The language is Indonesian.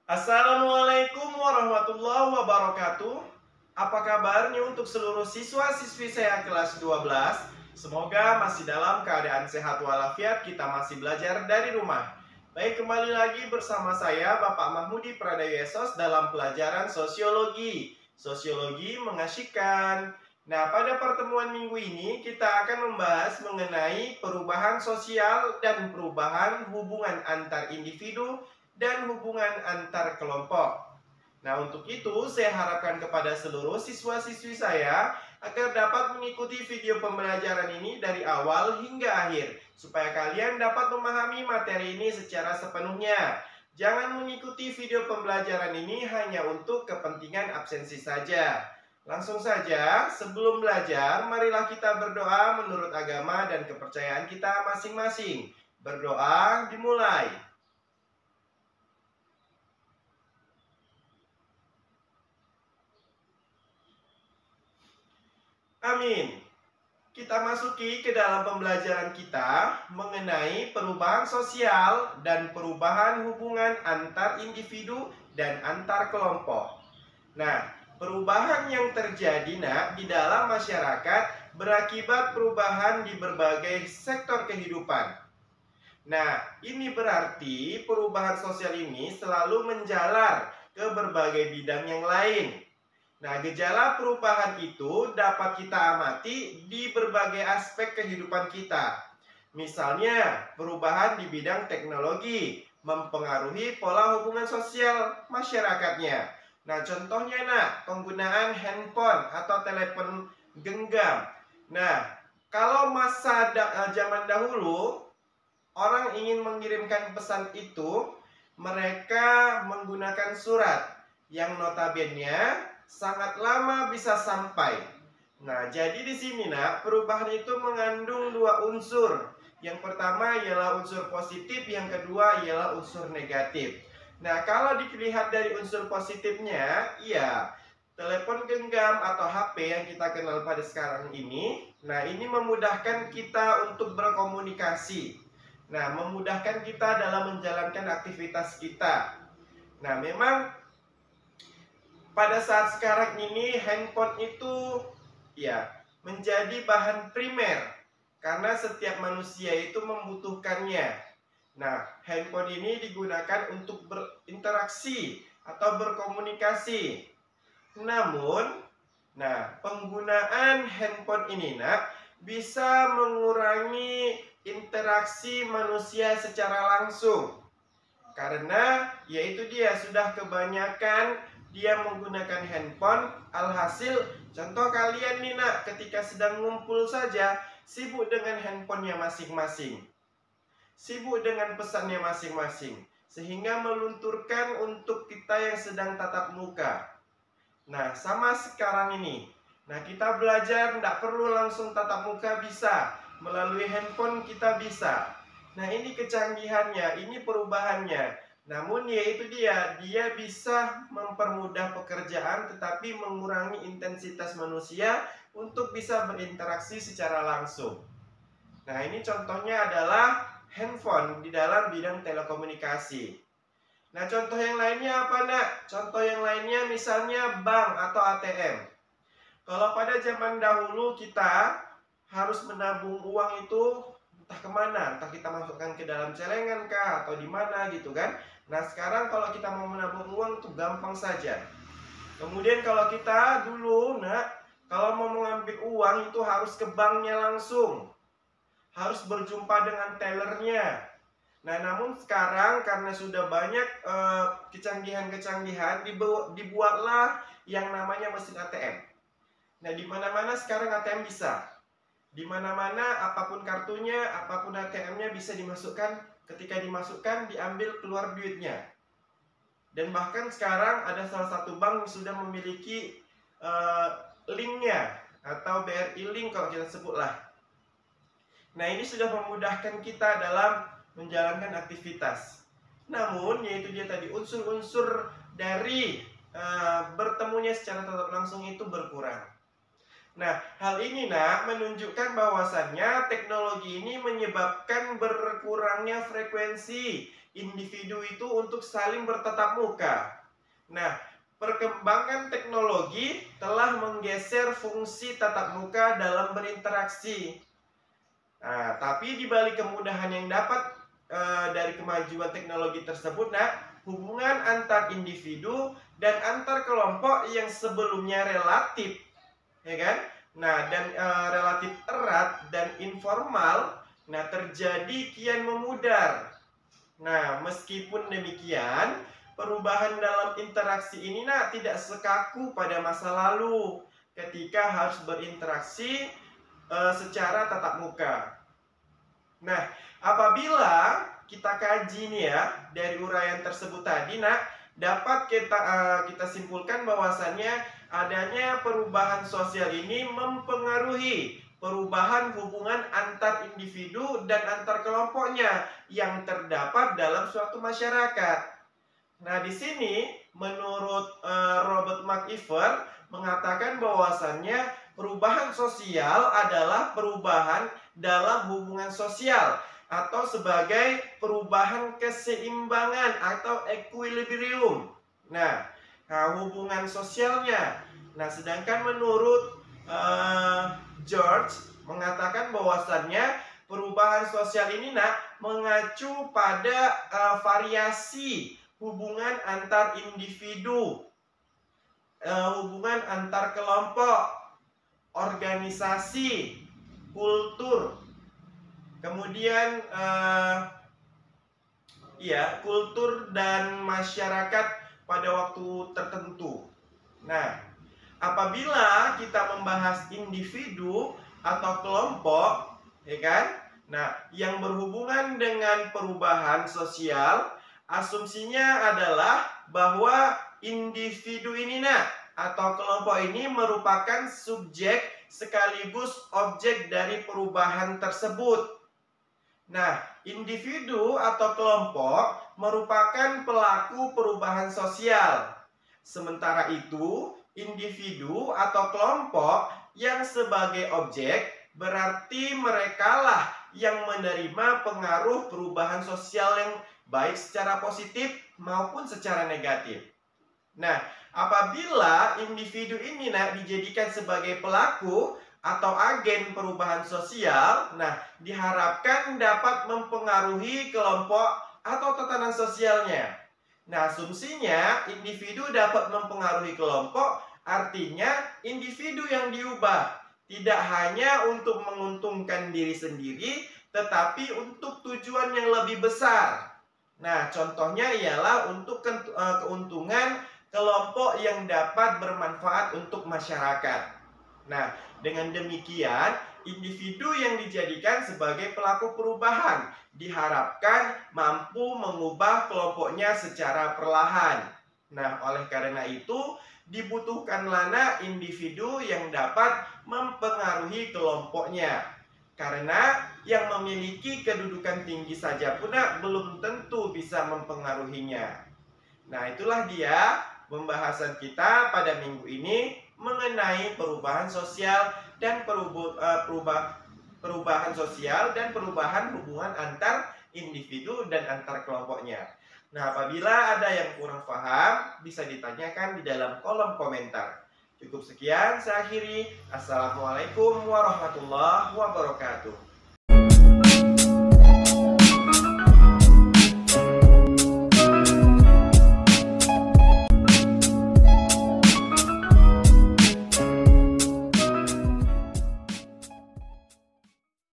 Assalamualaikum warahmatullahi wabarakatuh. Apa kabarnya untuk seluruh siswa-siswi saya kelas 12? Semoga masih dalam keadaan sehat walafiat, kita masih belajar dari rumah. Baik, kembali lagi bersama saya Bapak Mahmudi Pradayesos dalam pelajaran sosiologi. Sosiologi mengasyikkan. Nah, pada pertemuan minggu ini kita akan membahas mengenai perubahan sosial dan perubahan hubungan antar individu dan hubungan antar kelompok. Nah, untuk itu saya harapkan kepada seluruh siswa-siswi saya agar dapat mengikuti video pembelajaran ini dari awal hingga akhir, supaya kalian dapat memahami materi ini secara sepenuhnya. Jangan mengikuti video pembelajaran ini hanya untuk kepentingan absensi saja. Langsung saja, sebelum belajar, marilah kita berdoa menurut agama dan kepercayaan kita masing-masing. Berdoa dimulai. Amin. Kita masuki ke dalam pembelajaran kita mengenai perubahan sosial dan perubahan hubungan antar individu dan antar kelompok. Nah, perubahan yang terjadi di dalam masyarakat berakibat perubahan di berbagai sektor kehidupan. Nah, ini berarti perubahan sosial ini selalu menjalar ke berbagai bidang yang lain. Nah, gejala perubahan itu dapat kita amati di berbagai aspek kehidupan kita. Misalnya, perubahan di bidang teknologi mempengaruhi pola hubungan sosial masyarakatnya. Nah, contohnya penggunaan handphone atau telepon genggam. Nah, kalau zaman dahulu orang ingin mengirimkan pesan itu, mereka menggunakan surat yang notabene sangat lama bisa sampai. Nah, jadi di sini perubahan itu mengandung dua unsur. Yang pertama ialah unsur positif, yang kedua ialah unsur negatif. Nah, kalau dilihat dari unsur positifnya, ya, telepon genggam atau HP yang kita kenal pada sekarang ini, nah ini memudahkan kita untuk berkomunikasi. Nah, memudahkan kita dalam menjalankan aktivitas kita. Nah, memang pada saat sekarang ini handphone itu ya menjadi bahan primer karena setiap manusia itu membutuhkannya. Nah, handphone ini digunakan untuk berinteraksi atau berkomunikasi. Namun, penggunaan handphone ini bisa mengurangi interaksi manusia secara langsung. Karena yaitu dia sudah kebanyakan dia menggunakan handphone, alhasil contoh kalian nih ketika sedang ngumpul saja sibuk dengan handphonenya masing-masing, sibuk dengan pesannya masing-masing, sehingga melunturkan untuk kita yang sedang tatap muka. Nah, sama sekarang ini, kita belajar tidak perlu langsung tatap muka, bisa melalui handphone kita bisa. Nah, ini kecanggihannya, ini perubahannya. Namun yaitu dia bisa mempermudah pekerjaan tetapi mengurangi intensitas manusia untuk bisa berinteraksi secara langsung. Nah, ini contohnya adalah handphone di dalam bidang telekomunikasi. Nah, contoh yang lainnya apa Contoh yang lainnya misalnya bank atau ATM. Kalau pada zaman dahulu kita harus menabung uang itu entah kemana, entah kita masukkan ke dalam celengan kah atau di mana gitu kan. Nah, sekarang kalau kita mau menabung uang itu gampang saja. Kemudian kalau kita dulu kalau mau mengambil uang itu harus ke banknya langsung, harus berjumpa dengan tellernya. Nah, namun sekarang karena sudah banyak kecanggihan-kecanggihan, dibuatlah yang namanya mesin ATM. Nah, di mana-mana sekarang ATM bisa. Di mana-mana apapun kartunya, apapun ATM-nya bisa dimasukkan. Ketika dimasukkan, diambil keluar duitnya. Dan bahkan sekarang ada salah satu bank yang sudah memiliki linknya atau BRI link kalau kita sebutlah. Nah, ini sudah memudahkan kita dalam menjalankan aktivitas. Namun yaitu dia tadi unsur-unsur dari bertemunya secara tatap langsung itu berkurang. Nah, hal ini menunjukkan bahwasannya teknologi ini menyebabkan berkurangnya frekuensi individu itu untuk saling bertatap muka. Nah, perkembangan teknologi telah menggeser fungsi tatap muka dalam berinteraksi. Nah, tapi di balik kemudahan yang dapat dari kemajuan teknologi tersebut, hubungan antar individu dan antar kelompok yang sebelumnya relatif, ya kan? Nah, dan relatif erat dan informal, terjadi kian memudar. Nah, meskipun demikian, perubahan dalam interaksi ini tidak sekaku pada masa lalu ketika harus berinteraksi secara tatap muka. Nah, apabila kita kaji nih ya dari uraian tersebut tadi, dapat kita simpulkan bahwasannya adanya perubahan sosial ini mempengaruhi perubahan hubungan antar individu dan antar kelompoknya yang terdapat dalam suatu masyarakat. Nah, di sini menurut Robert McIver mengatakan bahwasannya perubahan sosial adalah perubahan dalam hubungan sosial atau sebagai perubahan keseimbangan atau equilibrium. Nah, hubungan sosialnya. Nah, sedangkan menurut George mengatakan bahwasannya perubahan sosial ini mengacu pada variasi hubungan antar individu, hubungan antar kelompok, organisasi, kultur, kemudian kultur dan masyarakat pada waktu tertentu. Nah, apabila kita membahas individu atau kelompok, ya kan? Nah, yang berhubungan dengan perubahan sosial, asumsinya adalah bahwa individu ini atau kelompok ini merupakan subjek sekaligus objek dari perubahan tersebut. Nah, individu atau kelompok merupakan pelaku perubahan sosial. Sementara itu, individu atau kelompok yang sebagai objek berarti merekalah yang menerima pengaruh perubahan sosial yang baik secara positif maupun secara negatif. Nah, apabila individu ini dijadikan sebagai pelaku atau agen perubahan sosial, diharapkan dapat mempengaruhi kelompok atau tatanan sosialnya. Nah, asumsinya individu dapat mempengaruhi kelompok, artinya individu yang diubah tidak hanya untuk menguntungkan diri sendiri, tetapi untuk tujuan yang lebih besar. Nah, contohnya ialah untuk keuntungan kelompok yang dapat bermanfaat untuk masyarakat. Nah, dengan demikian, individu yang dijadikan sebagai pelaku perubahan diharapkan mampu mengubah kelompoknya secara perlahan. Nah, oleh karena itu, dibutuhkanlah individu yang dapat mempengaruhi kelompoknya. Karena yang memiliki kedudukan tinggi saja pun belum tentu bisa mempengaruhinya. Nah, itulah dia pembahasan kita pada minggu ini mengenai perubahan sosial dan perubahan sosial dan perubahan hubungan antar individu dan antar kelompoknya. Nah, apabila ada yang kurang paham, bisa ditanyakan di dalam kolom komentar. Cukup sekian, saya akhiri. Assalamualaikum warahmatullahi wabarakatuh.